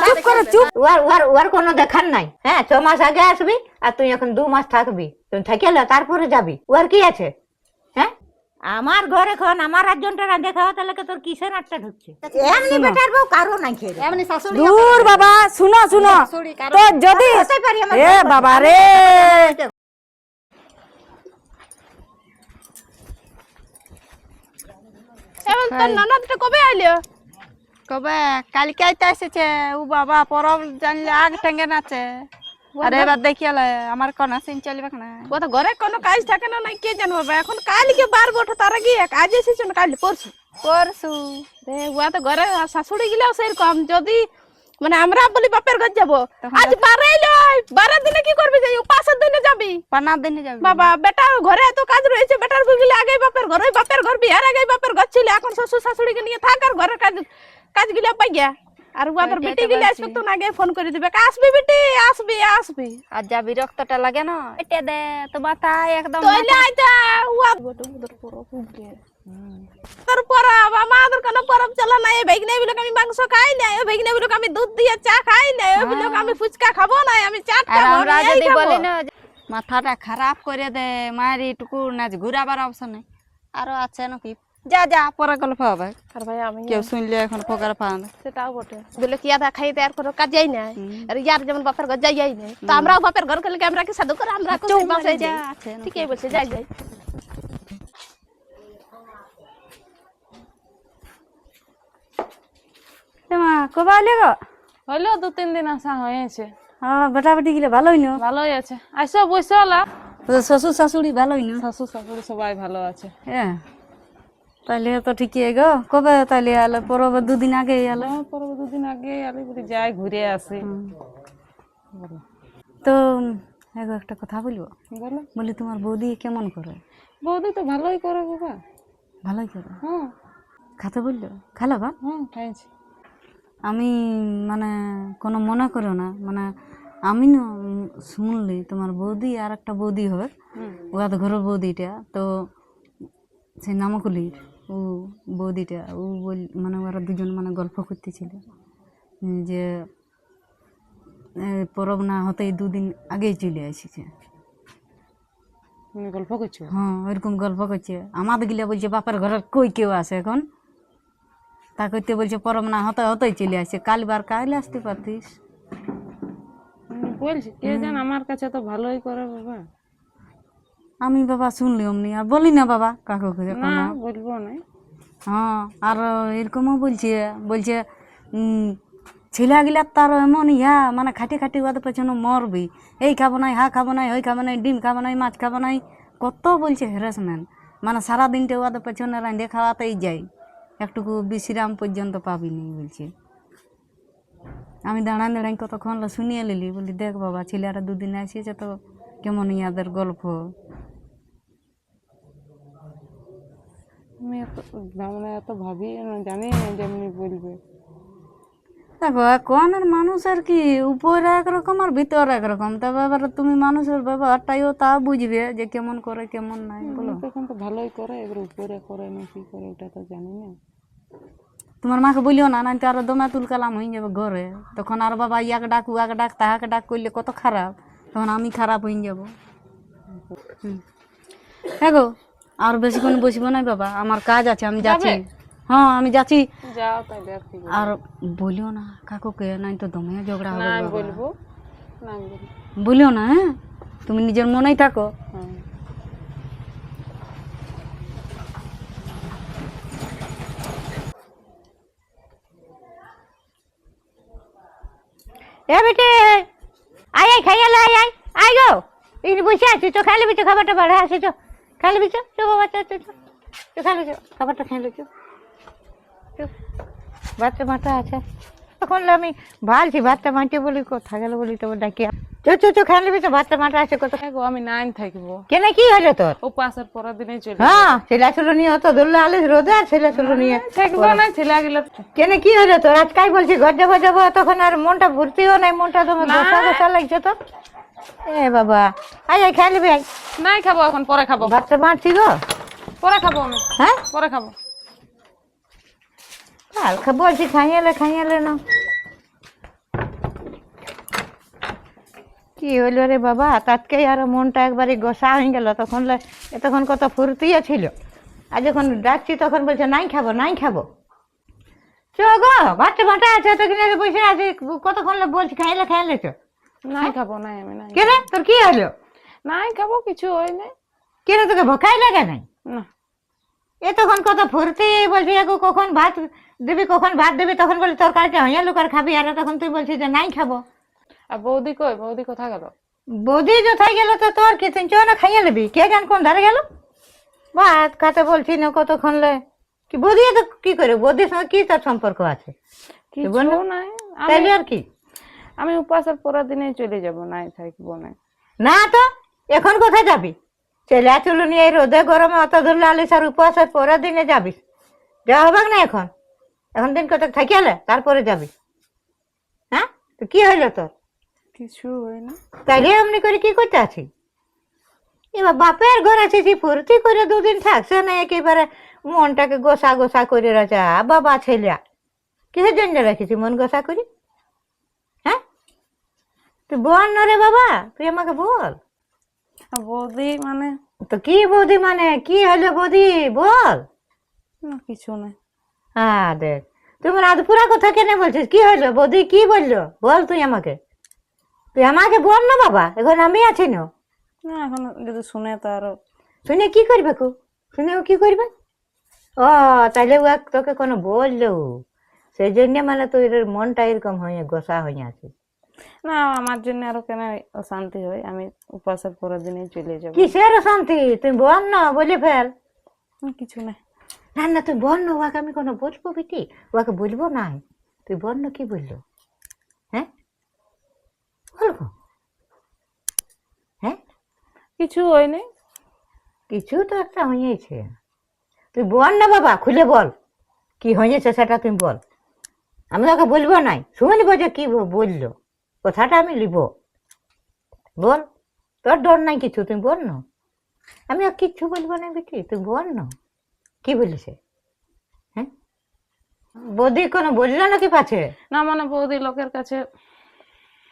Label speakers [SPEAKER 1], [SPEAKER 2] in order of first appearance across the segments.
[SPEAKER 1] চুপ করে চুপ। ওর কোনো দেখার নাই। হ্যাঁ 6 মাস আগে আসবি আর তুই এখন 2 মাস থাকবি, তুই থেকে তারপরে যাবি। ওর কি আছে? হ্যাঁ আমার ঘরে খন আমার আটজনটা রাঁধে খাওয়া, তাহলে তোর কিসের আটটা ঢুকছে? এমনি বেটার বউ কারো নাই খেয়ে
[SPEAKER 2] এমনি শাশুড়ি
[SPEAKER 1] দূর বাবা। শুনো শুনো তো যদি এ বাবা রে
[SPEAKER 3] এখন তোর ননদটা কবে আইলো?
[SPEAKER 2] কবে কালকে আইতে এসেছে। ও বাবা পরব জানলে আগ ঠেঙ্গে নাচে। আরে এবার দেখিয়ালে আমার কনা সিন চলবে না।
[SPEAKER 3] ও তো ঘরে কোনো কাজ থাকে না, নাই কে জানো বাবা। এখন কালকে বার বটে, তার আগে কাজ এসেছে না, কাল পরশু রে। ও তো ঘরে শাশুড়ি গিলাও সেরকম। যদি মানে আমরা বলি বাপের ঘর যাবো, আজ বারাইলো 12 দিনে কি করবি? যাই পাঁচের দিনে যাবি,
[SPEAKER 2] 15 দিনে যাবি
[SPEAKER 3] বাবা। বেটার ঘরে এত কাজ রয়েছে, বেটার বুঝলে আগে বাপের ঘর, ওই বাপের ঘর বিহার আগে বাপের ঘর ছিল। এখন শ্বশুর শাশুড়িকে নিয়ে থাক আর ঘরের কাজ গিলা পাই গিয়া। আর ওদের বেটি গিলা আসবে তো আগে ফোন করে দিবে, আসবি বেটি, আসবি আসবি।
[SPEAKER 2] আর যা বিরক্তটা লাগে না, এটা দে তো মাথা একদম
[SPEAKER 3] তোইলে আইতা ওয়া বড় পরব উঠে। তোর পরব আমাদের কোনো পরব চলা নাই। এই বেগনে বিলোক আমি মাংস খাই না, এই বেগনে বিলোক আমি দুধ দিয়ে চা খাই না, এই বিলোক আমি ফুচকা খাবো না, আমি চাট খাবো না।
[SPEAKER 2] আমরা যদি বলি না মাথাটা খারাপ করে দে মারি টুকু না, ঘুরাবার অপশন নাই। আরো আছে নাকি? যা যা পরে গল্প হবে।
[SPEAKER 3] আর ভাই আমি
[SPEAKER 2] কেউ শুনলে এখন ফোকার পান।
[SPEAKER 3] সেটাও বটে। বলে কি আদা খাইতে আর কোনো কাজ যাই না। আর ইয়ার যেমন বাপের ঘর যাই না, তো আমরাও বাপের ঘর গেলে আমরা কি সাধু করে আমরা কোথায় বাসায় যাই? ঠিকই বলছে, যাই যাই।
[SPEAKER 1] মা কবে আলে গো?
[SPEAKER 3] হইলো 2-3 দিন আসা হয়েছে।
[SPEAKER 1] হ্যাঁ বেটা বেটি গিলে ভালোই না?
[SPEAKER 3] ভালোই আছে। আইসো বসে হলা।
[SPEAKER 1] শ্বশুর শাশুড়ি ভালোই না?
[SPEAKER 3] শ্বশুর শাশুড়ি সবাই ভালো আছে।
[SPEAKER 1] হ্যাঁ তাহলে তো ঠিকই গো। কবে তাহলে আলো? পরব 2 দিন আগে আলো।
[SPEAKER 3] পরব 2 দিন আগে আলে, বলি যাই ঘুরে আসি।
[SPEAKER 1] তো এগো একটা কথা বলবো?
[SPEAKER 3] বলো।
[SPEAKER 1] বলি তোমার বৌদি কেমন করে?
[SPEAKER 3] বৌদি তো ভালোই করে বাবা।
[SPEAKER 1] ভালোই করে?
[SPEAKER 3] হ্যাঁ
[SPEAKER 1] খাতে বললো? খালো বা?
[SPEAKER 3] হ্যাঁ খাইছি।
[SPEAKER 1] আমি মানে কোনো মনে করো না, মানে আমি না শুনলি তোমার বৌদি আর একটা বৌদি হবে, ওদের ঘরের বৌদিটা তো সেই নামকুলির ও বৌদিটা, ও মানে ওরা দুজন মানে গল্প করতেছিল যে পরব না হতেই 2 দিন আগেই চলে এসেছে।
[SPEAKER 3] গল্প করছো?
[SPEAKER 1] হ্যাঁ ওইরকম গল্প করছে। আমাদের গিলা বলছে বাপের ঘরের কই কেউ আছে এখন, তা করতে বলছে পরব না হতেই চলে আসছে। কাল আসতে পারতিস।
[SPEAKER 3] বলছি কে জান, আমার কাছে তো ভালোই করে বাবা।
[SPEAKER 1] আমি বাবা শুনলি অমনি আর বলি না বাবা কাকুকে।
[SPEAKER 3] না বলবো না।
[SPEAKER 1] হ্যাঁ আর এরকমও বলছে ছেলেগুলা তার এমন মানে খাটি খাটি ওদের পেছনে মরবি, এই খাবো নাই, হা খাবো নাই, ওই খাবো নাই, ডিম খাবো নাই, মাছ খাবো নাই, কত বলছে হ্যারাসমেন্ট। মানে সারাদিনটা ওদের পেছনে রাঁধে খাওয়াতেই যাই, একটুকু বিশ্রাম পর্যন্ত পাবিনি বলছে। আমি দাঁড়াই কতক্ষণ শুনিয়ে নিলি, বলি দেখ বাবা ছেলেরা 2 দিন আসিয়েছে তো কেমন ইয়াদের গল্প।
[SPEAKER 3] আমি এত ভাবি না, জানি না যেমনি বলবে।
[SPEAKER 1] দেখো কোনের মানুষের কি উপরে একরকম আর ভিতরে একরকম, তবে এবার তুমি মানুষের ব্যবহারটাইও তা বুঝবে যে কেমন করে কেমন নাই। বলো
[SPEAKER 3] তখন তো ভালোই করে, এবার উপরে করে না কি করে ওটা তো জানি না।
[SPEAKER 1] তোমার মাকে বলিও না, নাই তো আরো দমে তুল কালাম হয়ে যাবে ঘরে। তখন আর বাবা ইয়াকে ডাক উয়াকে ডাক তাহাকে ডাক করলে কত খারাপ, তখন আমি খারাপ হয়ে যাবো। হ্যাঁ গো আর বেশিক্ষণ বসবো না বাবা, আমার কাজ আছে, আমি যাচ্ছি। হ্যাঁ আমি যাচ্ছি।
[SPEAKER 3] যাও তাহলে।
[SPEAKER 1] আর বলিও না কাকুকে, নাই তো দমে ঝগড়া হবে।
[SPEAKER 3] না বলবো না,
[SPEAKER 1] বলিও না। হ্যাঁ তুমি নিজের মনেই থাকো। এ বেটে আয় আয় খাইয়ালে আয় আয় আয় গো। এই বসে আছি তো, খাই লিবি তো খাবারটা বাড়া আছে তো, খাই লিবি তো বাবা, তো খাই লিবি খাবারটা, খাই লিবি ভাতটা মাটা আছে। তখন আমি ভালছি ভাতটা মাটি বলি কোথা গেল বলি তো ডাকি চো খাই লিবি তো, ভাতটা মাটা আছে কত।
[SPEAKER 3] আমি নাই থাকবো।
[SPEAKER 1] কেন কি হলো তোর?
[SPEAKER 3] ও পাশের পরের দিনে চলে।
[SPEAKER 1] হ্যাঁ ছেলে ছেলে নিয়ে অত ধরলে আলিস রোদে, আর ছেলে ছেলে নিয়ে
[SPEAKER 3] থাকবো না, ছেলে গেল।
[SPEAKER 1] কেন কি হলো তোর? আজকাই বলছি ঘর যাবো তখন আর মনটা ভর্তিও নাই, মনটা তোমার দশা লাগছে তো। এ বাবা আয় আয় খাই লিবি।
[SPEAKER 3] নাই খাবো এখন, পরে খাবো।
[SPEAKER 1] ভাতটা মারছি গো,
[SPEAKER 3] পরে খাবো আমি।
[SPEAKER 1] হ্যাঁ
[SPEAKER 3] পরে খাবো।
[SPEAKER 1] কাল বলছি খাইয়ালে না।
[SPEAKER 4] কি হইলো রে বাবা, তাতকে আর মনটা একবারে গোসা হয়ে গেল। তখন কত ফুর্তিও ছিল, আর যখন ডাকছি তখন বলছে নাই খাবো নাই খাবো। চ গো, ভাতটা ভাটা আছে তো কিনে বসে আছে, কতক্ষণ বলছি খাইলে খাইলে চ।
[SPEAKER 3] নাই খাবো, নাই আমি নাই
[SPEAKER 4] কেন তোর কি হলো?
[SPEAKER 3] নাই খাবো, কিছু হয় নাই।
[SPEAKER 4] কেন তোকে ভোকাই লাগে নাই?
[SPEAKER 3] না,
[SPEAKER 4] এ তখন কত ফুর্তি, বলছি এগো কখন ভাত দিবি কখন ভাত দিবি, তখন বলি তরকারিটা হইয়া লুকার খাবি, আর তখন তুই বলছিস যে নাই খাবো।
[SPEAKER 3] আর বৌদি কই? বৌদি কোথায় গেল?
[SPEAKER 4] বৌদি কোথায় গেল তো তোর কি, তুই চো না খাইয়া নেবি, কে জান কোন ধারে গেল। ভাত খাতে বলছি না কতক্ষণ লে, কি বৌদি তো কি করে, বৌদির সঙ্গে কি তোর সম্পর্ক আছে?
[SPEAKER 3] কিছু নাই,
[SPEAKER 4] তাইলে আর কি,
[SPEAKER 3] আমি উপাসের পরের দিনেই চলে যাব, নাই থাকবো না।
[SPEAKER 4] না তো এখন কোথায় যাবি? ছেলে চুলো নিয়ে এই রোদে গরমে অত দূর লালিস আর উপবাসের পরের দিনে যাবি? যাওয়া হবে না এখন, এখন দিন কত থাকি এলে তারপরে যাবি। হ্যাঁ তো কি হইলো তোর?
[SPEAKER 3] কিছু হয় না।
[SPEAKER 4] তাইলে এমনি করে কি করতে আছি? এবার বাপের ঘর আছিস, ফুর্তি করে দুদিন থাকছে না, একেবারে মনটাকে গোসা গোসা করে রাখা। বাবা ছেলে কিসের জন্য রাখিছি মন গোসা করি? হ্যাঁ তুই বল না রে বাবা, তুই আমাকে বল।
[SPEAKER 3] আর বৌদি মানে?
[SPEAKER 4] তো কি বৌদি মানে, কি হলো বৌদি বল।
[SPEAKER 3] না, কিছু নাই।
[SPEAKER 4] হ্যাঁ দেখ, তোমার আজ পুরা কথা কেন বলছিস? কি হলো বৌদি, কি বললো বল তুই আমাকে, তুই আমাকে বল না বাবা, এখন আমি আছি না।
[SPEAKER 3] না, এখন যদি শুনে তো আরো।
[SPEAKER 4] শুনে কি করবে কো, শুনে ও কি করবে? ও তাইলে ও তোকে কোনো বললো, সেই জন্য মানে তোর মনটা এরকম হয়ে গোসা হয়ে আছে।
[SPEAKER 3] না, আমার জন্য আরো কেন অশান্তি হয়? আমি উপাসের পরের দিনেই চলে যাব।
[SPEAKER 4] কিসের শান্তি, তুই বল না, বলে ফেল।
[SPEAKER 3] কিছু নাই।
[SPEAKER 4] না না তুই বল না, ওকে আমি কোনো বলবো বেটি, ওকে বলবো না, তুই বল না কি বললো। হ্যাঁ বলবো, হ্যাঁ
[SPEAKER 3] কিছু হয় নাই।
[SPEAKER 4] কিছু তো একটা হয়েছে, তুই বল না বাবা, খুলে বল কি হয়েছে সেটা তুই বল। আমি ওকে বলবো নাই, শুনবো যে কি বললো, কথাটা আমি লিব। বল, তোর ডর নাই কিছু, তুই বল না। আমি আর কিচ্ছু বলবো না বেটি, তুই বল না কি বলিছে। হ্যাঁ বৌদি কোনো বললো নাকি পাছে?
[SPEAKER 3] না মানে বৌদি লোকের কাছে।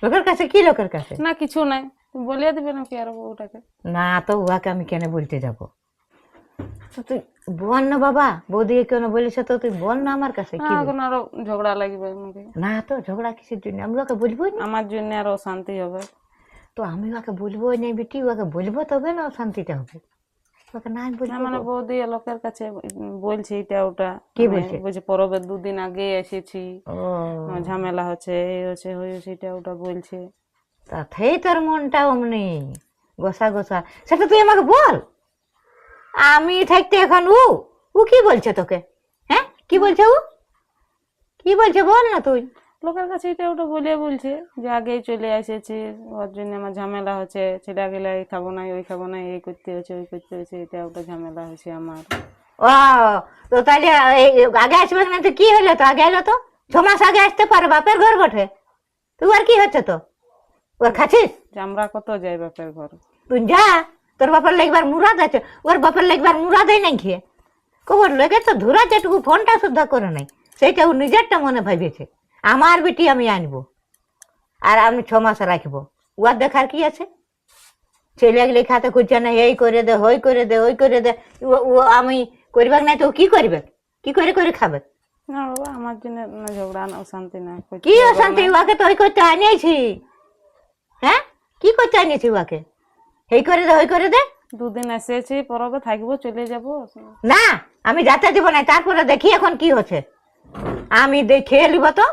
[SPEAKER 4] লোকের কাছে কি লোকের কাছে?
[SPEAKER 3] না কিছু নাই, তুমি বলিয়ে দিবে নাকি আর বউটাকে?
[SPEAKER 4] না তো উহাকে আমি কেন বলতে যাবো, তো তুই বল না বাবা, বৌদি কেন বলিস তো তুই বল না আমার কাছে কি
[SPEAKER 3] এখন আরো ঝগড়া লাগবে আমাকে।
[SPEAKER 4] না তো ঝগড়া কিসের জন্য, আমি ওকে বলবোই না।
[SPEAKER 3] আমার জন্য আরো শান্তি হবে।
[SPEAKER 4] তো আমি ওকে বলবোই না বেটি, ওকে বলবো তবে না শান্তিটা হবে, ওকে না
[SPEAKER 3] না
[SPEAKER 4] বলবো।
[SPEAKER 3] মানে বৌদি লোকের কাছে বলছে এটা ওটা।
[SPEAKER 4] কি বলছে?
[SPEAKER 3] বলছে পরবের দুদিন আগে এসেছি,
[SPEAKER 4] ও
[SPEAKER 3] ঝামেলা হচ্ছে, এই হচ্ছে হয়েছে, এটা ওটা বলছে।
[SPEAKER 4] তাতেই তোর মনটা অমনি গোসা গোসা, সেটা তুই আমাকে বল। আমি থাকতে এখন ও কি বলছে তোকে? হ্যাঁ কি বলছে ও, কি বলছে বল না তুই।
[SPEAKER 3] লোকের কাছে এটা ওটা বলে বলছে যে আগেই চলে এসেছি, ওর জন্য আমার ঝামেলা হচ্ছে, ছেলে গেলে এই খাবো না ওই খাবো না, এই করতে হচ্ছে ওই করতে হচ্ছে, এটা ওটা ঝামেলা হয়েছে আমার।
[SPEAKER 4] ও তো তাহলে আগে আসবে না তো কি হলো, তো আগে এলো তো 6 মাস আগে আসতে পারে, বাপের ঘর বটে। তুই আর কি হচ্ছে তো, ওর খাচ্ছিস?
[SPEAKER 3] যে আমরা কত যাই বাপের ঘর।
[SPEAKER 4] তুই যা, তোর বাপের লাগবার মুরাদ আছে, ওর বাপের লাগবার মুরাদই নাই খেয়ে কবর লেগে তো ধুরা, যেটুকু ফোনটা শুদ্ধ করে নাই, সেইটা ও নিজেরটা মনে ভাবিয়েছে আমার বেটি আমি আনবো আর আমি 6 মাস রাখবো। ওর দেখার কি আছে? ছেলে গেলে খাতে খুঁজছে না, এই করে দে হই করে দে ওই করে দে, ও আমি করবে না তো ও কি করবে, কি করে করে খাবে?
[SPEAKER 3] না বাবা, আমার জন্য না ঝগড়া না অশান্তি না।
[SPEAKER 4] কি অশান্তি, ওকে তো ওই করতে আনিয়েছি। হ্যাঁ কি করতে আনিয়েছি ওকে, এই করে দে ওই করে দে।
[SPEAKER 3] দুদিন এসেছি, পরবে থাকবো, চলে যাব।
[SPEAKER 4] না আমি যাতে দিব না, তারপরে দেখি এখন কি হচ্ছে, আমি দেখে নিব তো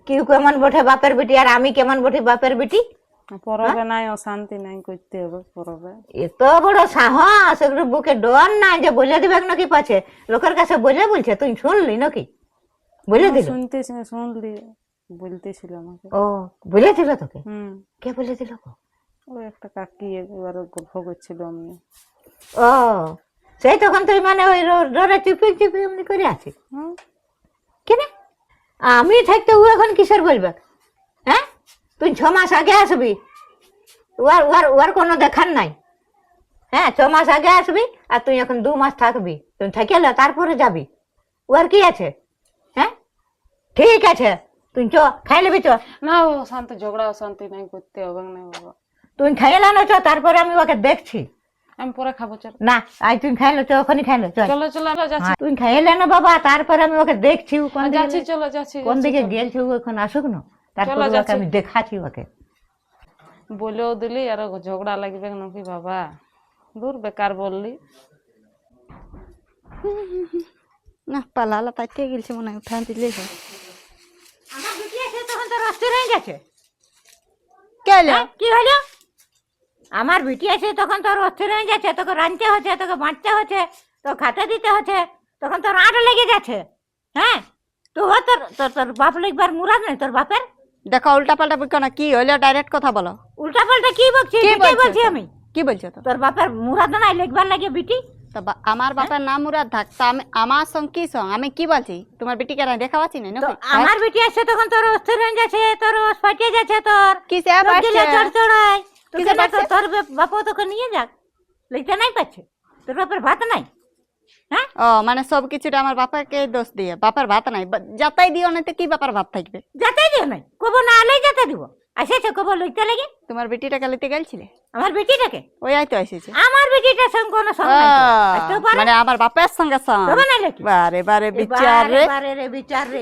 [SPEAKER 4] কেউ কেমন বটে বাপের বেটি আর আমি কেমন বটে বাপের বেটি।
[SPEAKER 3] পরবে নাই অশান্তি নাই, করতে হবে পরবে।
[SPEAKER 4] এত বড় সাহস, এগুলো বুকে ডর নাই যে বলে দিবে নাকি পাছে, লোকের কাছে বলে বলছে, তুই শুনলি নাকি বলে দিল?
[SPEAKER 3] শুনলি বলতেছিল আমাকে।
[SPEAKER 4] ও বলে দিল তোকে? কে বলে দিল?
[SPEAKER 3] ওই একটা কাকি এবার গল্প করছিল আমি।
[SPEAKER 4] ও সেই তখন তুই মানে ওই ডরে চুপি চুপি এমনি করে আছিস কেন? আমি থাকতে ও এখন কিসের বলবে? হ্যাঁ তুই 6 মাস আগে আসবি, ওর কোনো দেখার নাই। হ্যাঁ 6 মাস আগে আসবি আর তুই এখন 2 মাস থাকবি, তুই থেকে তারপরে যাবি, ওর কি আছে? হ্যাঁ ঠিক আছে, তুই চ খাই নেবি চ।
[SPEAKER 5] না ও শান্তি ঝগড়া অশান্তি নাই করতে হবে না বাবা।
[SPEAKER 4] তুই খাইলে না চ, তারপরে আমি ওকে দেখছি।
[SPEAKER 5] আমি পরে খাবো, চল
[SPEAKER 4] না আজ তুই খাইলো চ, ওখানে খাইলো চ।
[SPEAKER 5] চলো চলো আমরা যাচ্ছি।
[SPEAKER 4] তুই খাইলে না বাবা, তারপরে আমি ওকে দেখছি ও কোন
[SPEAKER 5] যাচ্ছি,
[SPEAKER 4] দিকে
[SPEAKER 5] চলো যাচ্ছি।
[SPEAKER 4] কোন দিকে গেলছে ও এখন আসুক না, তারপরে ওকে
[SPEAKER 5] যাচ্ছি।
[SPEAKER 4] আমি দেখাচ্ছি ওকে।
[SPEAKER 5] বলেও দিলি আর ঝগড়া লাগবে নাকি বাবা, দূর বেকার বললি।
[SPEAKER 2] না পালালা তাইতে গেলছে মনে হয়, উঠান দিলে
[SPEAKER 4] আমার বেটি আছে তখন তোর অস্থির হয়ে গেছে।
[SPEAKER 2] কেলে
[SPEAKER 4] কি হলো? আমার বেটি আছে তখন তোর অস্থির হয়ে যাচ্ছে, তোকে রাঁধতে হচ্ছে, তোকে বাঁচতে হচ্ছে, তোকে খাতে দিতে হচ্ছে, তখন তোর আট লেগে যাচ্ছে। হ্যাঁ তো তোর তোর তোর বাপ লিখবার মুরাদ নেই তোর বাপের?
[SPEAKER 2] দেখো উল্টা পাল্টা বলছো না, কি হইলো ডাইরেক্ট কথা বলো।
[SPEAKER 4] উল্টা পাল্টা কি বলছি?
[SPEAKER 2] কি
[SPEAKER 4] এটাই
[SPEAKER 2] বলছো
[SPEAKER 4] বলছি
[SPEAKER 2] তো?
[SPEAKER 4] আমি।
[SPEAKER 2] কি বলছো তো?
[SPEAKER 4] তোর বাপের মুরাদ নাই লিখবার লাগে বেটি?
[SPEAKER 2] তো আমার বাপের নাম মুরাদ থাক, তা আমি আমার সঙ্গে কি সঙ্গ আমি কি বলছি? তোমার বেটিকে দেখা পাচ্ছি না
[SPEAKER 4] তো
[SPEAKER 2] নাকি?
[SPEAKER 4] আমার বেটি আছে তখন তোর অস্থির হয়ে যাচ্ছে, তোর ফাটিয়ে যাচ্ছে, তোর
[SPEAKER 2] কিসে
[SPEAKER 4] লোক গেলে
[SPEAKER 2] পাচ্ছে?
[SPEAKER 4] চড়চড়ায়। তোকে
[SPEAKER 2] কিসে
[SPEAKER 4] না
[SPEAKER 2] পাচ্ছে?
[SPEAKER 4] তোর বাপও তোকে নিয়ে যাক, লিখতে নাই পাচ্ছে। তোর বাপের ভাত নাই? হ্যাঁ
[SPEAKER 2] ও মানে সব কিছুটা আমার বাপাকে দোষ দিয়ে, বাপার ভাত নাই, যাতাই দিও না তো কি বাপার ভাত থাকবে?
[SPEAKER 4] যাতে দিও নাই, কব না আলে যাতে দিব। আসেছে কব লইতে লাগে
[SPEAKER 2] তোমার বেটিটাকে লিতে গেলছিলে?
[SPEAKER 4] আমার বেটিটাকে?
[SPEAKER 2] ওই আই তো এসেছে।
[SPEAKER 4] আমার বেটিটার সঙ্গে কোনো সঙ্গ নাই তো। আসতেও পারে
[SPEAKER 2] মানে আমার বাপের সঙ্গে সঙ্গ।
[SPEAKER 4] তবে না নাকি?
[SPEAKER 2] বারে বারে বিচার রে।
[SPEAKER 4] বারে রে বিচার রে।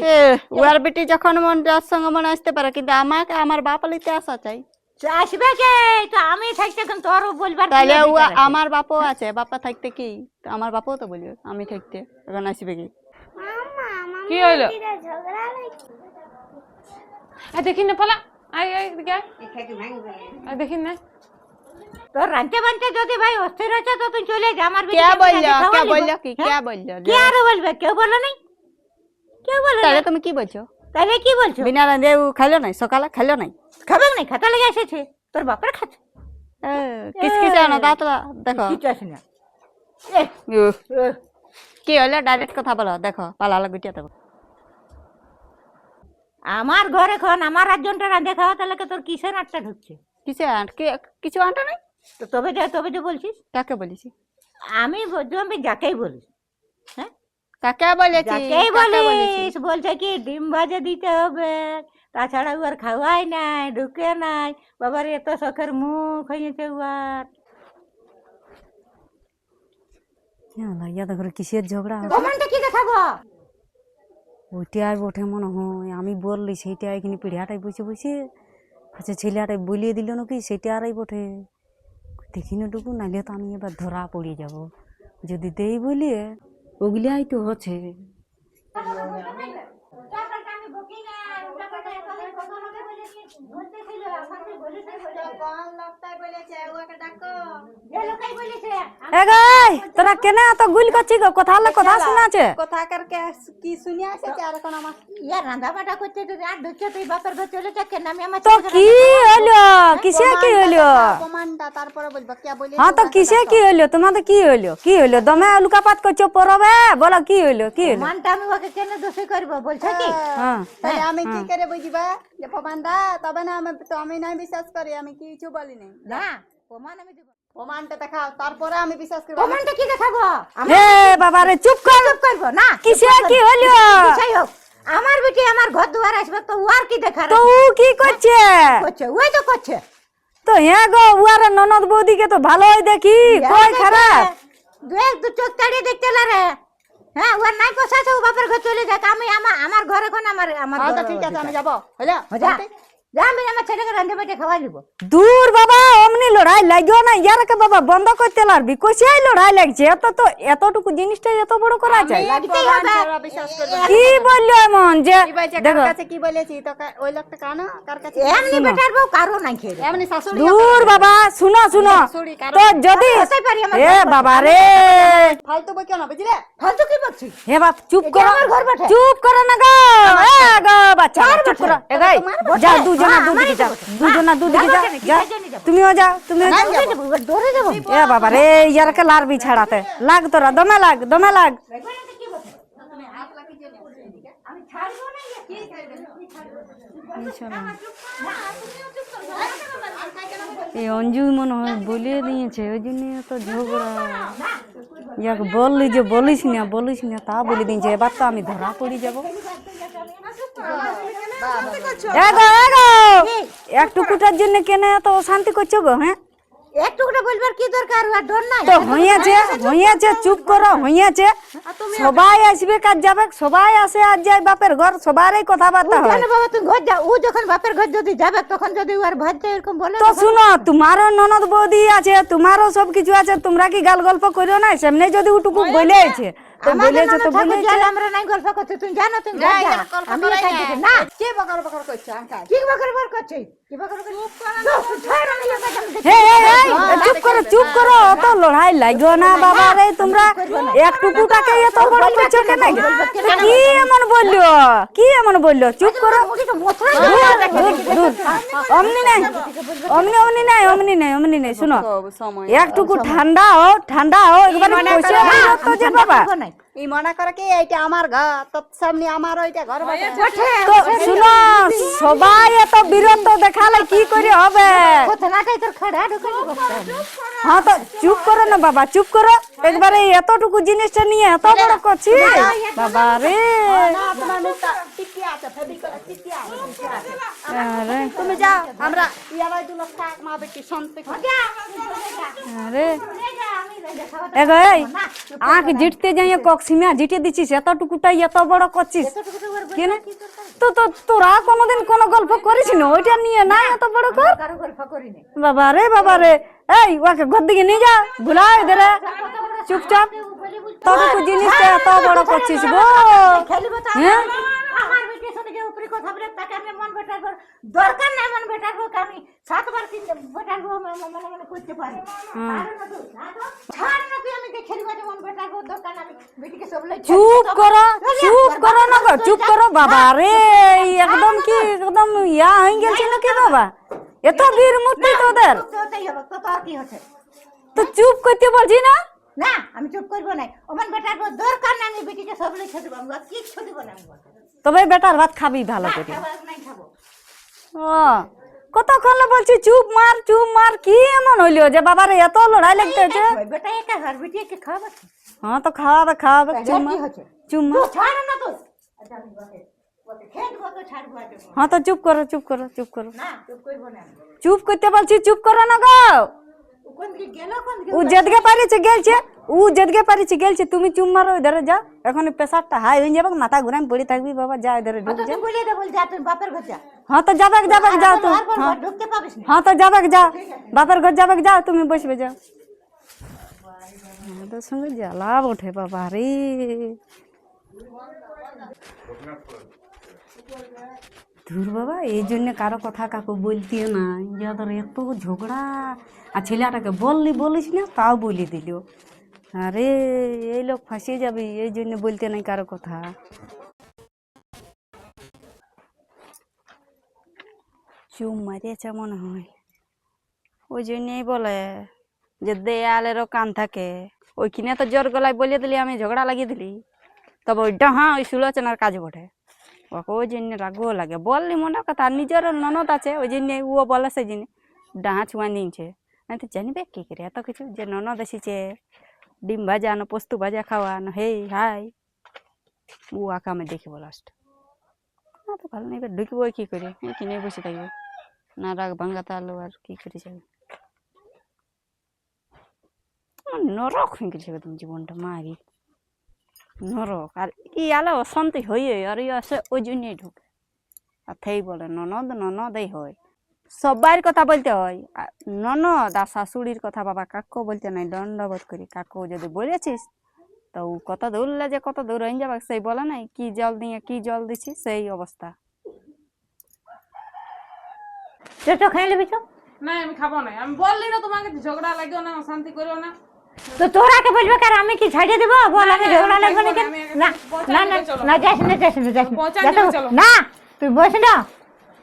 [SPEAKER 2] ওর বেটি যখন মন যার সঙ্গে মনে আসতে পারে, কিন্তু আমাকে আমার বাপ লিতে আসা চাই।
[SPEAKER 4] তো আসবে কে? তো আমি থাকতে এখন তোর বলবার কি
[SPEAKER 2] তাহলে ও
[SPEAKER 4] অধিকার আছে?
[SPEAKER 2] আমার বাপও আছে, বাপা থাকতে কি তো আমার বাপও তো বলবে আমি থাকতে এখন আসবে কি?
[SPEAKER 5] কি হইলো? দেখি না পালা, আয় আয় এদিকে আয়। দেখি না
[SPEAKER 4] তোর রাঁধতে বানতে যদি ভাই অস্থির হচ্ছে তো তুই চলে যা। আমার
[SPEAKER 2] কে
[SPEAKER 4] বেটিটাকে
[SPEAKER 2] বললো?
[SPEAKER 4] রাঁধতে
[SPEAKER 2] কে
[SPEAKER 4] খাওয়া
[SPEAKER 2] বললো?
[SPEAKER 4] লিবো।
[SPEAKER 2] কি
[SPEAKER 4] হ্যাঁ?
[SPEAKER 2] কে বললো?
[SPEAKER 4] কে আরো বলবে? কেউ বলো নাই? কেউ বলো
[SPEAKER 2] তাহলে
[SPEAKER 4] না?
[SPEAKER 2] তুমি কি বলছো?
[SPEAKER 4] তাহলে কি বলছো?
[SPEAKER 2] বিনা রাঁধে ও খাইলো নাই, সকালে খাইলো নাই?
[SPEAKER 4] খাবে নাই, খাতা লেগে এসেছে। তোর বাপের খাচ্ছে
[SPEAKER 2] কিস কিস আনো দাঁত দেখো।
[SPEAKER 4] কিছু আসে না।
[SPEAKER 2] কি হলো ডাইরেক্ট কথা বলো, দেখো পালালা গুটিয়া দেবো।
[SPEAKER 4] আমার ঘর এখন আমার রাজ্যটা রাঁধে খাওয়া, তাহলে তোর কিসের আটটা ঢুকছে?
[SPEAKER 2] কিসে কিছু আনটা নাই?
[SPEAKER 4] তো তবে যে বলছিস
[SPEAKER 2] কাকে বলেছি?
[SPEAKER 4] আমি আমি যাকেই বলিস। হ্যাঁ
[SPEAKER 2] কাকে বলেছি?
[SPEAKER 4] যাকেই
[SPEAKER 2] কাকে বলেছি?
[SPEAKER 4] বলিস বলছে কি ডিম ভাজে দিতে হবে, তাছাড়া উয়ার খাওয়াই নাই, ঢুকে নাই। বাবার এত শখের মুখ হয়েছে উয়ার।
[SPEAKER 1] ইয়া দেখো কিসের ঝগড়া হচ্ছে?
[SPEAKER 4] প্রমাণটা কি দেখাবো?
[SPEAKER 1] ওইটাই বটে মনে হয়, আমি বললি সেইটা এখানে পিড়িয়াটাই বসে বসে আচ্ছা ছেলেটাই বলিয়ে দিল নাকি সেটা আরই বটে। দেখি না টুকু, নাহলে তো আমি এবার ধরা পড়ে যাব। যদি দেই বলিয়ে ওগুলাই তো হচ্ছে। তোরা কেন এত গুল করছিস? কথা হলে কথা শোনাছে।
[SPEAKER 2] কথা কারকে কি শুনে আসছে আর এখন আমার
[SPEAKER 4] ইয়া রান্না বাটা করতে যদি আর ঢুকছে তুই বাপের ঘর চলে যাক, কেন আমি আমার
[SPEAKER 1] তো কি হলো? কিসে কি হলো?
[SPEAKER 2] প্রমাণটা তারপরে বলবো কে বলে।
[SPEAKER 1] হ্যাঁ তো কিসে কি হলো? তোমাদের কি হলো? কি হলো? দমে লুকাপাত করছো পরবে, বলো কি হলো? কি হলো?
[SPEAKER 4] মানটা আমি ওকে কেন দোষী করবো বলছো কি?
[SPEAKER 1] হ্যাঁ
[SPEAKER 2] তাহলে আমি কি করে বুঝবা যে প্রমাণটা? তবে না আমি তো আমি নাই বিশ্বাস করি, আমি কিছু বলি নাই।
[SPEAKER 4] না প্রমাণ আমি দেবো।
[SPEAKER 2] প্রমাণটা দেখাও, তারপরে আমি বিশ্বাস করব।
[SPEAKER 4] প্রমাণটা কি দেখাবো?
[SPEAKER 1] হে বাবা রে চুপ কর।
[SPEAKER 4] চুপ করবো না।
[SPEAKER 1] কিসে কি হলো?
[SPEAKER 4] যাই হোক, আমার বেটি আমার ঘর দুয়ার আসবে তো ওর কি দেখার
[SPEAKER 1] তো ও কি করছে?
[SPEAKER 4] করছে? ওই তো করছে।
[SPEAKER 1] তো হ্যাঁ গো, উয়ার ননদ বৌদিকে তো ভালোই দেখি, কই খারাপ?
[SPEAKER 4] দু চোখ তাড়িয়ে দেখতে লারে। হ্যাঁ ওর নাই পোষাছে, ও বাপের ঘর চলে যাক। আমি আমার ঘর এখন আমার আমার
[SPEAKER 2] আচ্ছা
[SPEAKER 4] ঘর
[SPEAKER 2] ঠিক আছে, আমি
[SPEAKER 4] অধিকার।
[SPEAKER 2] যাব। হলো
[SPEAKER 4] যা যা, আমি আমার ছেলেকে রাঁধে বেটে খাওয়াই দিব।
[SPEAKER 1] দূর বাবা, অমনি লড়াই লাগিও না। ইয়ারকে বাবা বন্ধ করতে পারবি? কইছাই লড়াই লাগছে। এতটুকু জিনিসটা এত বড় করা যায়?
[SPEAKER 4] লাগতেই হবে।
[SPEAKER 2] বিশ্বাস করব।
[SPEAKER 1] কি বললো এমন যে
[SPEAKER 2] কি বলছে? কার
[SPEAKER 1] দেখো
[SPEAKER 2] কাছে কি বলেছি? তো ওই লোকটা কানা কার কাছে?
[SPEAKER 4] এমনি বেটার বউ কারো নাই খেয়ে।
[SPEAKER 2] এমনি শাশুড়ি।
[SPEAKER 1] দূর বাবা, শুনো শুনো
[SPEAKER 2] শাশুড়ি কারো
[SPEAKER 1] তো যদি
[SPEAKER 4] হতেই পারি আমার
[SPEAKER 1] এ বাবা রে,
[SPEAKER 2] ফালতু বকিও না, বুঝলে?
[SPEAKER 4] ফালতু কি বলছিস?
[SPEAKER 1] হে বাপ চুপ
[SPEAKER 4] এটা
[SPEAKER 1] করো,
[SPEAKER 4] আমার ঘর বটে।
[SPEAKER 1] চুপ করো না গো। এ গো বাচ্চা, চুপ করো। এ গাই যা, দুজনা দুদিকে যাও, দুজনা দুদিকে যাও, যা। তুমিও যাও, তুমিও যাও।
[SPEAKER 4] দৌড়ে যাবো।
[SPEAKER 1] এ বাবা রে, ইয়ারকে লারবি ছাড়াতে লাগ, তোরা দমে লাগ, দমে লাগ। এই অঞ্জু মনে হয় বলিয়ে দিয়েছে, ওই জন্য তো ঝগড়া। ইয়াকে বললি যে বলিস না তা বলে দিয়েছে। এবার তো আমি ধরা পড়ে যাবো। এগো এগো একটুকুটার জন্য কেন এত অশান্তি করছো গো? হ্যাঁ
[SPEAKER 4] একটু করে বলবার কি দরকার আর ডর নাই
[SPEAKER 1] তো হইয়াছে চুপ করো হইয়াছে। সবাই আসবে কাজ যাবে, সবাই আসে আর যায় বাপের ঘর, সবারই কথাবার্তা হয়।
[SPEAKER 4] কেন বাবা তুমি ঘর যাও, ও যখন বাপের ঘর যদি যাবে তখন যদি ওর ভাইতে এরকম বলে
[SPEAKER 1] তো শুনো, তোমারও ননদ বৌদি আছে, তোমারও সব কিছু আছে, তোমরা কি গাল গল্প করো না? সামনে যদি উটুকু বলেছে তো বলেছে তো বলেছে।
[SPEAKER 4] আমরা নাই গল্প করছি, তুমি জানো তুমি ঘর যাও। আমি একাই দেখি না
[SPEAKER 2] কে বকর বকর করছে আঙ্কাল?
[SPEAKER 4] কি বকর বকর করছিস, কি বকর বকর
[SPEAKER 1] হে চুপ করো অত লড়াই লাগো না বাবা রে। তোমরা একটুকুটাকে এত বড় করছো কেন? কি এমন বললো চুপ করো। দূর। অমনি নাই শুনো, একটুকু ঠান্ডা হও একবার যে বাবা।
[SPEAKER 2] ই মনে করে কি এইটা আমার ঘর, তোর সামনে আমার ওইটা ঘর বটে।
[SPEAKER 1] তো শুনো, সবাই এত বিরত দেখালে কি করে হবে? হ্যাঁ তো চুপ করো না বাবা, চুপ করো। একবারে এতটুকু জিনিসটা নিয়ে এত বড় করছি বাবা রে। আরে
[SPEAKER 2] তুমি যাও, আমরা ইয়ারাই দুলো থাক মা বেটি শান্তি করে।
[SPEAKER 1] আরে এগো এই আঁখ জিটতে যাইয়ে কক্সিমা জিটে দিছিস, এতটুকুটাই এত বড় করছিস কেন? তো তোরা কোনোদিন কোনো গল্প করিস না ওইটা নিয়ে? না এত বড় কর বাবা রে। এই ওকে ঘর দিকে নিয়ে যা, ভুলাই এদের চুপচাপ। ততটুকু জিনিসটা এত বড় করছিস গো। হ্যাঁ
[SPEAKER 4] আমার বেটি শুনে যে উপরে কথা বলে তাকে আমি মন বেটার দরকার নাই, মন বেটার হোক আমি 7 বার বেটার হোক মনে মনে করতে পারি। ছাড় না তুই, আমি খেলবা যে মন বেটার হোক দরকার নাই, আমি বেটিকে সব লই।
[SPEAKER 1] চুপ করো না গো, চুপ করো বাবা রে। একদম ইয়া হয়ে গেছে নাকি বাবা? এত বীর মূর্তি তোদের,
[SPEAKER 4] তোতেই হবে তো, আর কি হচ্ছে?
[SPEAKER 1] তো চুপ করতে বলছি না?
[SPEAKER 4] না আমি চুপ করবো না, ওমান বেটার দরকার নাই, আমি বেটিকে সব লই খেতে পারবো, আর কিচ্ছু দিব না। আমি
[SPEAKER 1] তবে বেটার ভাত খাবি ভালো করে।
[SPEAKER 4] নাই খাবো।
[SPEAKER 1] ও কতক্ষণ বলছি চুপ মার, কি এমন হইলো যে বাবার এত লড়াই লাগতে হচ্ছে?
[SPEAKER 4] বেটা একা ঘর বেটি একে খাওয়াবে।
[SPEAKER 1] হ্যাঁ তো খাওয়াবে চুম্মা।
[SPEAKER 4] ছাড় না তো, আচ্ছা আমি বসে খেয়ে দেবো তো, ছাড়বো আজ।
[SPEAKER 1] হ্যাঁ তো চুপ করো।
[SPEAKER 4] না চুপ করবো না,
[SPEAKER 1] চুপ করতে বলছি, চুপ করো না গো।
[SPEAKER 4] কোন দিকে গেল, কোন দিকে
[SPEAKER 1] ও যেদিকে পারিছে গেলছে, তুমি চুপ মারো ধরে যা। এখন প্রেসারটা হাই হয়ে যাবে, মাথা ঘুরাই পড়ে থাকবি বাবা, যা ধরে ঢুক যা।
[SPEAKER 4] তুই বলে দে, বল যা তুই বাপের ঘর যা।
[SPEAKER 1] হ্যাঁ তো যাবে যাও তো।
[SPEAKER 4] আর ঢুকতে পাবিস না।
[SPEAKER 1] হ্যাঁ তো যা বাপের ঘর যাও, তুমি বসবে যাও। আমাদের সঙ্গে জ্বালা ওঠে বাবা রে। ধুর বাবা, এই জন্য কারো কথা কাকু বলতে না, যাদের এত ঝগড়া। আর ছেলেটাকে বলিস না, তাও বলে দিল। আরে এই লোক ফাঁসিয়ে যাবে, এই জন্য বলতে নাই কারো কথা। চুপ মারিয়েছে মনে হয়, ওই জন্যই বলে যে দেয়ালেরও কান থাকে। ওইখানে তো জোর গলায় বলে দিলি, আমি ঝগড়া লাগিয়ে দিলি, তবে ওইটা হ্যাঁ ওই সুলোচনার কাজ বটে। ওকে ওই জন্য রাগও লাগে, বললি মনের কথা। নিজের ননদ আছে ওই জন্য ও বলে, সেই জন্য ডাহা ছুঁয়া নিয়েছে। আমি তো জানিবে কি করে এত কিছু, যে ননদ এসেছে ডিম ভাজা না পোস্ত ভাজা খাওয়ানো, হেই হাই ও আঁকা আমি দেখিব লাস্ট। না তো ভালো নেই, ঢুকবো কি করে, কিনে বসে থাকবো না, রাগ ভাঙ্গাতে আলো আর কি করে যাবে। নরক হয়ে গেছে একদম জীবনটা, মারি নরক। আর ই আলো অশান্তি হয়ে আর ই আসে ওই জন্যই ঢুকে। আর থেই বলে ননদই হয়, সবার কথা বলতে হয়। ননদ আর শাশুড়ির কথা বাবা কাকু বলতে নাই, দণ্ডবোধ করি। কাকু যদি বলেছিস তো কত দৌড়লে যে কত দূর হয়ে যাবে, সেই বলে নাই কি জল দিয়ে কি জল দিছি, সেই অবস্থা।
[SPEAKER 4] তো খাই নেবি তো?
[SPEAKER 5] না আমি খাবো না, আমি বললি না তোমাকে ঝগড়া লাগিও না, শান্তি করো না।
[SPEAKER 4] তো তোরাকে বলবে কার, আমি কি ছাড়িয়ে দেবো? বল আমি ঝগড়া লাগবে না কেন? না যাস না, তুই বস না।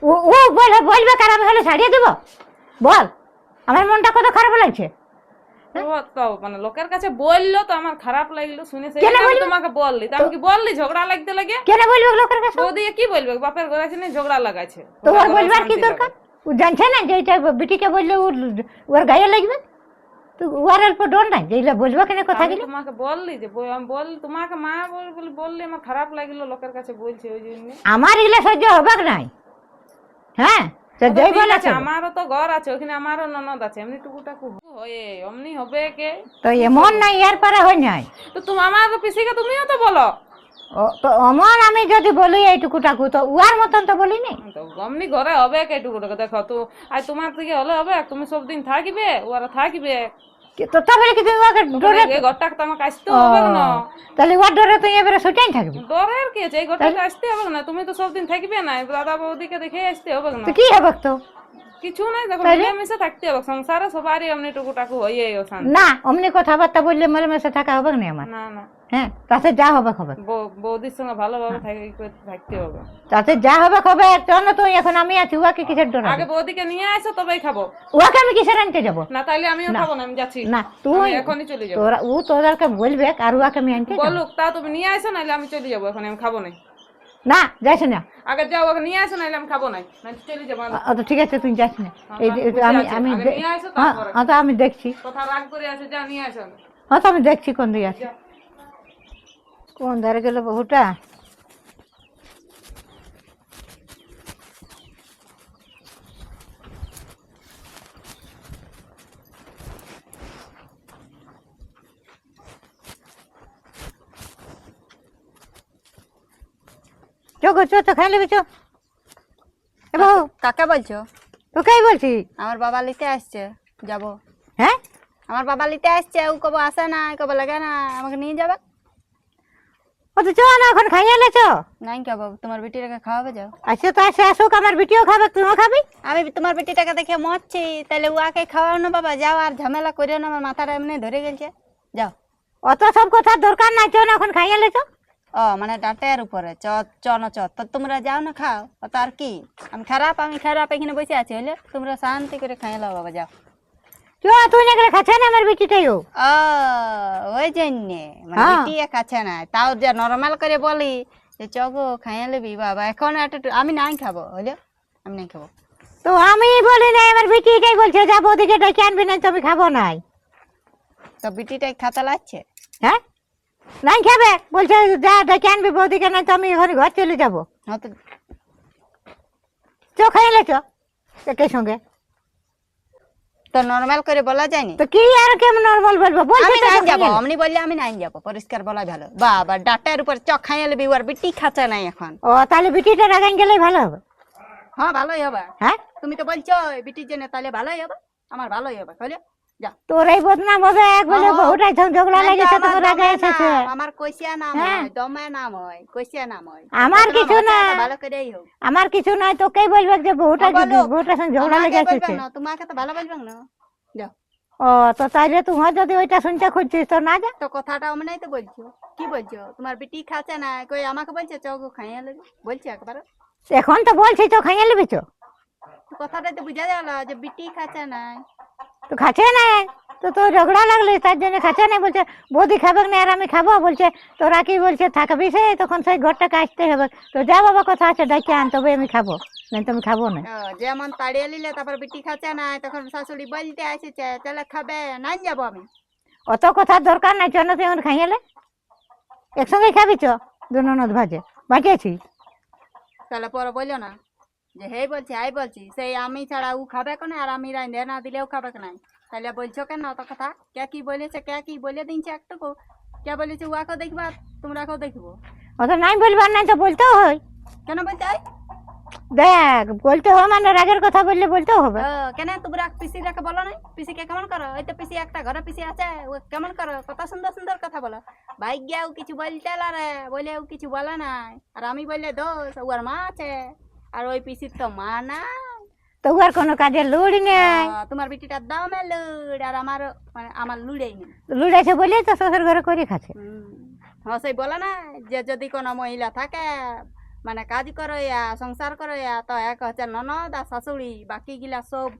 [SPEAKER 4] ও বলবে কার, আমি হলে ছাড়িয়ে দেবো? বল, আমার মনটা কত খারাপ লাগছে।
[SPEAKER 5] তো মানে লোকের কাছে বললো তো আমার খারাপ লাগলো শুনে, সেই আমি তোমাকে বললি। আমি কি বললি ঝগড়া লাগতে লাগে?
[SPEAKER 4] কেন বলবে লোকের কাছে?
[SPEAKER 5] ও দিয়ে কি বলবে, বাপের ঘরে আছে না ঝগড়া লাগাইছে,
[SPEAKER 4] তো ওর বলবার কি দরকার? ও জানছে না যে এটা বিটিকে বললে ওর গায়ে লাগবে? তুই উয়ার অল্প ডর নাই যেগুলো বলবো কেন কথা
[SPEAKER 5] আমি
[SPEAKER 4] গেলে?
[SPEAKER 5] তোমাকে বললি যে আমি বললি তোমাকে মা বললি আমার খারাপ লাগলো লোকের কাছে বলছে ওই জন্য।
[SPEAKER 4] আমার এগুলো সহ্য হবে নাই। হ্যাঁ তো যেই
[SPEAKER 5] ঠিক
[SPEAKER 4] বলে
[SPEAKER 5] আছে, আমারও তো ঘর আছে ওখানে, আমারও ননদ আছে, এমনি টুকুটাকু হয়ে অমনি হবে কে?
[SPEAKER 4] তো এমন নাই এর পারে হয় নাই।
[SPEAKER 5] তো তুমি আমার পিসিকে তুমিও তো বলো।
[SPEAKER 4] তো অমন আমি যদি বলি এইটুকুটাকু তো উয়ার মতন তো বলি নাই।
[SPEAKER 5] তো অমনি ঘরে হবে কে টুকুটাকু? দেখো তো আর তোমার থেকে হলে হবে, তুমি সব দিন থাকিবে, ওরা থাকিবে,
[SPEAKER 4] তো তবে কি তুমি ওকে ডরে?
[SPEAKER 5] এই ঘরটাকে তো আমাকে আসতে হবে না।
[SPEAKER 4] তাহলে ওর ডরে তুই এবারে সুটাই থাকবি?
[SPEAKER 5] ডরের কি আছে, এই ঘরটাকে আসতে হবে না, তুমি তো সব দিন থাকবে না, দাদা বৌদিকে দেখে আসতে হবে না।
[SPEAKER 4] তো কি হবে তো?
[SPEAKER 5] কিছু নাই, দেখো মিলেমিশে থাকতে হবে, সংসারে সবারই এমনি টুকুটাকু হয়ে অশান্তি।
[SPEAKER 4] না অমনি কথাবার্তা বললে মিলেমিশে থাকা হবে না আমার।
[SPEAKER 5] না না,
[SPEAKER 4] হ্যাঁ তাতে যা হবে হবে,
[SPEAKER 5] বৌদির সঙ্গে ভালোভাবে থাকতে হবে।
[SPEAKER 4] তাতে যা হবে হবে। চল তুই এখন আমি আছি, উহাকে কিসের ডর?
[SPEAKER 5] আগে বৌদিকে নিয়ে আসো তবেই খাবো।
[SPEAKER 4] উহাকে আমি কিসের আনতে যাবো?
[SPEAKER 5] না তাইলে আমিও খাবো না, আমি যাচ্ছি।
[SPEAKER 4] না তুই
[SPEAKER 5] আমি এখনই চলে যাবো।
[SPEAKER 4] তোরা তোদেরকে বলবে আর উহাকে আমি আনতে যাবো?
[SPEAKER 5] বলুক তা তুমি নিয়ে আসো, নাইলে আমি চলে যাবো, এখন আমি খাবো না।
[SPEAKER 4] না যাইস না।
[SPEAKER 5] আগে যাও, ওকে নিয়ে আসো, নাইলে আমি খাবো না, চলে যাবো।
[SPEAKER 4] তো ঠিক আছে তুই যাস না। এই আমি আমি
[SPEAKER 5] নিয়ে আসো তারপরে।
[SPEAKER 4] তো আমি দেখছি।
[SPEAKER 5] কথা রাগ করে আসো, যা নিয়ে আসো।
[SPEAKER 4] হ্যাঁ তো আমি দেখছি কোন দিকে আছে, কোন ধারে গেল বহুটা। চো গো চো, তো খাই নেবে চো। এ বাবু
[SPEAKER 2] কাকে বলছো?
[SPEAKER 4] তোকেই বলছি।
[SPEAKER 2] আমার বাবা লিতে আসছে, যাবো।
[SPEAKER 4] হ্যাঁ
[SPEAKER 2] আমার বাবা লিতে আসছে, ও কবে আসে না, কবে লাগে না, আমাকে নিয়ে যাবে।
[SPEAKER 4] ও তো চো না, এখন খাইয়ে এলে চো।
[SPEAKER 2] নাই খাবো, তোমার বেটিটাকে খাওয়াবে যাও।
[SPEAKER 4] আচ্ছা তো আসে আসুক, আমার বিটিও খাবে, তুইও খাবি।
[SPEAKER 2] আমি তোমার বেটিটাকে দেখে মরছি, তাহলে ওকে খাওয়াও না বাবা, যাও আর ঝামেলা করিও না, আমার মাথাটা এমনি ধরে গেছে, যাও।
[SPEAKER 4] অত সব কথার দরকার নাই, চো না এখন খাইয়ে এলে চো।
[SPEAKER 2] ও মানে ডাঁটের উপরে চ চ না চ, তো তোমরা যাও না খাও, তো আর কি আমি খারাপ এখানে বসে আছি, হইলে তোমরা শান্তি করে খাইয়ে লাও বাবা, যাও।
[SPEAKER 4] চো তুই না গেলে খাচ্ছে না আমার বিটিটাইও।
[SPEAKER 2] ও ওই জন্যে মানে
[SPEAKER 4] হ্যাঁ।
[SPEAKER 2] বেটিয়ে খাচ্ছে না, তাও যে নরমাল করে বলি যে চগো খাইয়ে নেবি বাবা, এখন একটা আমি নাই খাবো, হইলে আমি নাই খাবো।
[SPEAKER 4] তো আমি বলি না, আমার বিটিটাই বলছে যাবো ওদিকে ডেকে আনবি না, তো আমি খাবো নাই।
[SPEAKER 2] তো বেটিটাই খাতা লাগছে।
[SPEAKER 4] হ্যাঁ নাই খাবে বলছে, যা ডেকে আনবি বৌদিকে, না তো আমি এখন ঘর চলে যাবো।
[SPEAKER 2] হ্যাঁ তো
[SPEAKER 4] চো খাইলে চো একে সঙ্গে।
[SPEAKER 2] তো নরমাল করে বলা যায়নি?
[SPEAKER 4] তো কি আর কেমন নরমাল বলবো? বলছে
[SPEAKER 2] আমি
[SPEAKER 4] তো
[SPEAKER 2] নাই
[SPEAKER 4] তো
[SPEAKER 2] যাবো,
[SPEAKER 4] খাইয়ে নে।
[SPEAKER 2] অমনি বললে আমি নাই যাবো, পরিষ্কার বলা ভালো। বাবা ডাটার উপর চক খাইয়ে নেবি, ওর বেটি খাচ্ছে নাই এখন।
[SPEAKER 4] ও তাহলে বিটিটা রাগান গেলেই ভালো হবে।
[SPEAKER 2] হ্যাঁ ভালোই হবে।
[SPEAKER 4] হ্যাঁ
[SPEAKER 2] তুমি তো বলছো বেটির জন্য, তাহলে ভালোই হবে, আমার ভালোই হবে, হইলে যা।
[SPEAKER 4] তোর এই বদনাম হবে, এক বলে
[SPEAKER 2] হ্যাঁ।
[SPEAKER 4] বহুটাই ঝগড়া লেগেছে, তোর রাগে এসেছে।
[SPEAKER 2] আমার কইসিয়া নাম
[SPEAKER 4] হ্যাঁ।
[SPEAKER 2] হয়, দমে নাম হয়, কইসিয়া নাম হয়।
[SPEAKER 4] আমার
[SPEAKER 2] বদনাম
[SPEAKER 4] কিছু
[SPEAKER 2] হচ্ছে
[SPEAKER 4] না,
[SPEAKER 2] তো ভালো করেই হোক।
[SPEAKER 4] আমার কিছু নাই, তোকেই বলবে যে বহুটা
[SPEAKER 2] বলুক।
[SPEAKER 4] বহুটার সঙ্গে ঝগড়া
[SPEAKER 2] আমাকে
[SPEAKER 4] লেগে
[SPEAKER 2] বলবেন
[SPEAKER 4] এসেছে।
[SPEAKER 2] না, তোমাকে তো ভালো বলবেন না, যাও।
[SPEAKER 4] ও তো তাইলে তোমার যদি ওইটা শুনতে খুঁজছিস তো না যা।
[SPEAKER 2] তো কথাটা অমনি তো বলছো, কি বলছো? তোমার বেটি খাচ্ছে না, কই আমাকে বলছে চগো খাইয়ে নেবে, বলছে একবার।
[SPEAKER 4] এখন তো বলছি তো খাইয়ে নিবি চো।
[SPEAKER 2] তো কথাটা তো বুঝা গেল যে বেটি খাচ্ছে না।
[SPEAKER 4] তো খাচ্ছে না, তো তোর ঝগড়া লাগলে তার জন্য খাচ্ছে না, বলছে বৌদি খাবে না আর আমি খাবো, বলছে তোরা কি বলছে থাকবি সে, তখন সেই ঘরটাকে আসতে হবে। তো যা বাবা কথা আছে ডাকে আন, তবে আমি খাবো, না তো আমি খাবো না।
[SPEAKER 2] ও, যেমন তাড়িয়ে নিলে তারপর বেটি খাচ্ছে না, তখন শাশুড়ি বলতে আসেছে তাহলে খাবে, নাই যাবো আমি।
[SPEAKER 4] অত কথার দরকার নাই, চল তুই আমার খাইয়ে লে, একসঙ্গে খাবি চো, দু ননদ ভাজে বাঁচিয়েছি।
[SPEAKER 2] তাহলে পরে বললো না যে হে বলছি আই বলছি, সেই আমি ছাড়া ও খাবে কেন, আর আমি রাঁধে না দিলেও খাবে নাই, তাহলে বলছো কেন অত কথা? কে কি বলেছে, কে কি বলে দিনছে একটুকু, কে বলেছে ওয়াকেও দেখবা তোমরাকেও দেখবো।
[SPEAKER 4] অত নাই বলবার নাই তো বলতেও হয়।
[SPEAKER 2] কেন বলতে হয়?
[SPEAKER 4] দেখ বলতে হবে মানে রাগের কথা বললে বলতেও হবে।
[SPEAKER 2] কেন তোমরা পিসিটাকে বলো নাই? পিসিকে কেমন করো? ওই তো পিসি একটা ঘরে পিসি আছে, ও কেমন করো, কত সুন্দর সুন্দর কথা বলো। ভাই গিয়াও কিছু বলতে রে, বলে ও কিছু বলে নাই, আর আমি বললে দোষ ওর মা আছে, আর ওই পিসির তো মা না।
[SPEAKER 4] তো আর কোনো কাজে লুড়ি নেই,
[SPEAKER 2] তোমার বেটিটার দামে লুড়, আর আমার মানে আমার লুড়েই নেই।
[SPEAKER 4] লুড়েছে বলেই তো শ্বশুর ঘরে করে খাচ্ছে।
[SPEAKER 2] হ্যাঁ সেই বলে না যে যদি কোনো মহিলা থাকে মানে কাজ করো সংসার করো, তো এক হচ্ছে ননদ আর শাশুড়ি, বাকি গিলা সব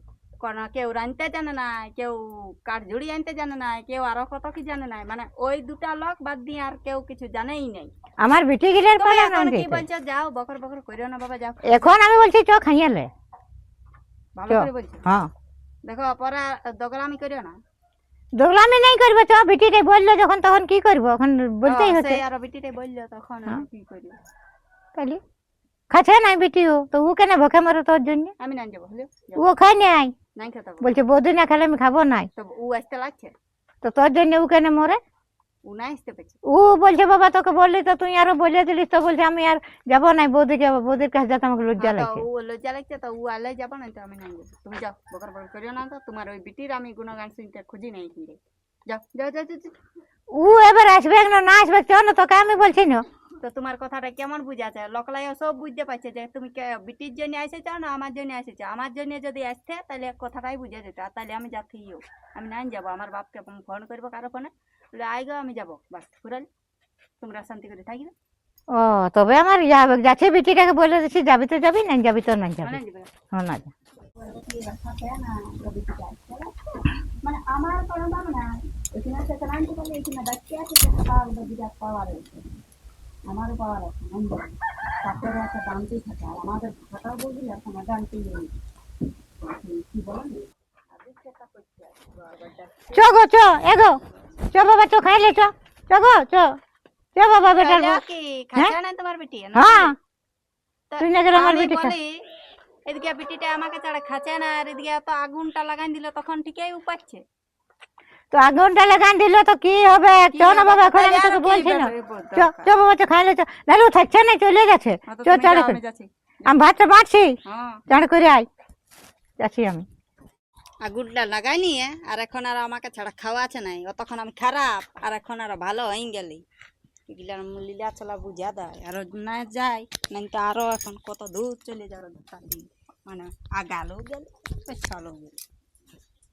[SPEAKER 2] কোনো কেউ রাঁধতে জানে না, কেউ কাঠ ঝুড়ি আনতে জানে না, কেউ আরো কত কি জানে না, মানে ওই দুটা লোক বাদ দিয়ে আর কেউ কিছু জানেই নেই।
[SPEAKER 4] আমার বিটি গিলার
[SPEAKER 2] তুমি
[SPEAKER 4] পারে
[SPEAKER 2] এখন কি বলছো? যাও বকর বকর করিও না বাবা, যাও।
[SPEAKER 4] এখন আমি বলছি চ খাইয়ে লে।
[SPEAKER 2] ভালো
[SPEAKER 4] চ।
[SPEAKER 2] করে বলছো।
[SPEAKER 4] হ্যাঁ
[SPEAKER 2] দেখো পরে দোগলামি করিও না।
[SPEAKER 4] দোগলামি নাই করবো, চ বিটিরে বললো যখন তখন কি করবো, এখন বলতেই হচ্ছে।
[SPEAKER 2] সেই আর বিটিটাই বললো তখন আমি কি করি?
[SPEAKER 4] তাহলে খাচ্ছে নাই বিটিও, তো ও কেন ভোকে মরে তোর জন্য?
[SPEAKER 2] আমি নাই যাবো হলে
[SPEAKER 4] ও খাই নাই,
[SPEAKER 2] নাই খেতে পারবো।
[SPEAKER 4] বলছে বৌদি না খেলে আমি খাবো নাই,
[SPEAKER 2] তো ও আসতে লাগছে,
[SPEAKER 4] তো তোর জন্য ও কেন মরে?
[SPEAKER 2] ও না আসতে পারছে।
[SPEAKER 4] ও বলছে বাবা তোকে বললি তো তুই আরো বলে দিলিস, তো বলছে আমি আর যাবো নাই, বৌদি যাবো, বৌদির কাছে যাতে আমাকে লজ্জা
[SPEAKER 2] তো
[SPEAKER 4] লাগছে।
[SPEAKER 2] ও লজ্জা লাগছে, তো ও আলে যাবো না, তো আমি নাই যাবো। তুমি যাও, বকর বকর করিও না, তো তোমার ওই বিটির আমি গুণগান শুনতে খুঁজি নাই কিনে। যাও যাও যাও যাও, যাও।
[SPEAKER 4] ও এবার আসবে না আসবে চ না, তোকে আমি বলছি না।
[SPEAKER 2] তো তোমার কথাটা কেমন বুঝাচ্ছে? লোকলাই সব বুঝতে পারছে যে তুমি বিটির জন্য এসেছো না আমার জন্য এসেছো। আমার জন্য যদি আসতে তাহলে কথাটাই বুঝে যেত, আর তাহলে আমি যাচ্ছিও, আমি নাই যাবো। আমার বাপকে ফোন করবো কারো ফোনে, বলে আই গো আমি যাবো, বাস ঘুরাল, তোমরা শান্তি করে থাকবে।
[SPEAKER 4] ও তবে আমার যাচ্ছে, বিটিটাকে বলে দিচ্ছি যাবি তো যাবি, না যাবি তো না যাবি। হ্যাঁ না যা।
[SPEAKER 2] মানে আমার কোনো দাম নাই, এখানে সেখানে আনতে পারলে এখানে দেখতে আছে, বিরাট পাওয়ার আছে, আমারও পাওয়ার আছে। তারপরে একটা দামতেই থাকে, আর আমাদের ভাষাটাও বলবি এখন দামতেই নেই, কি বলেন?
[SPEAKER 4] চ গো চ এগো, চ বাবা চ খাইলে চ, চ গো চ, চ বাবা বেটার বউ।
[SPEAKER 2] কি খাচ্ছে না তোমার বেটি?
[SPEAKER 4] হ্যাঁ
[SPEAKER 2] তো
[SPEAKER 4] তুই না গেলে আমার
[SPEAKER 2] আমি
[SPEAKER 4] বেটি খা।
[SPEAKER 2] বলি এদিকে বিটিটা আমাকে ছাড়া খাচ্ছে না, আর এদিকে তো আগুনটা লাগাই দিল, তখন ঠিকই উপাচ্ছে।
[SPEAKER 4] তো আগুনটা লাগান দিল তো কি হবে? চ না বাবা, এখন আমি তোকে বলছি না, চ চ বাবা চ খাইলে চ, নাহলে ও থাকছে না চলে যাচ্ছে। চ চাড়ে করে আমি ভাতটা বাড়ছি, চাড়ে করে আয়, যাচ্ছি আমি।
[SPEAKER 2] আগুনটা লাগাই নিয়ে আর এখন আর আমাকে ছাড়া খাওয়া আছে নাই, তখন আমি খারাপ, আর এখন আর ভালো হয়ে গেলি। এগুলার লীলা চলা বুঝা দেয়, আর না যাই না তো আরো এখন কত দূর চলে যাওয়ার, মানে আগালো গেল পেছালো গেল।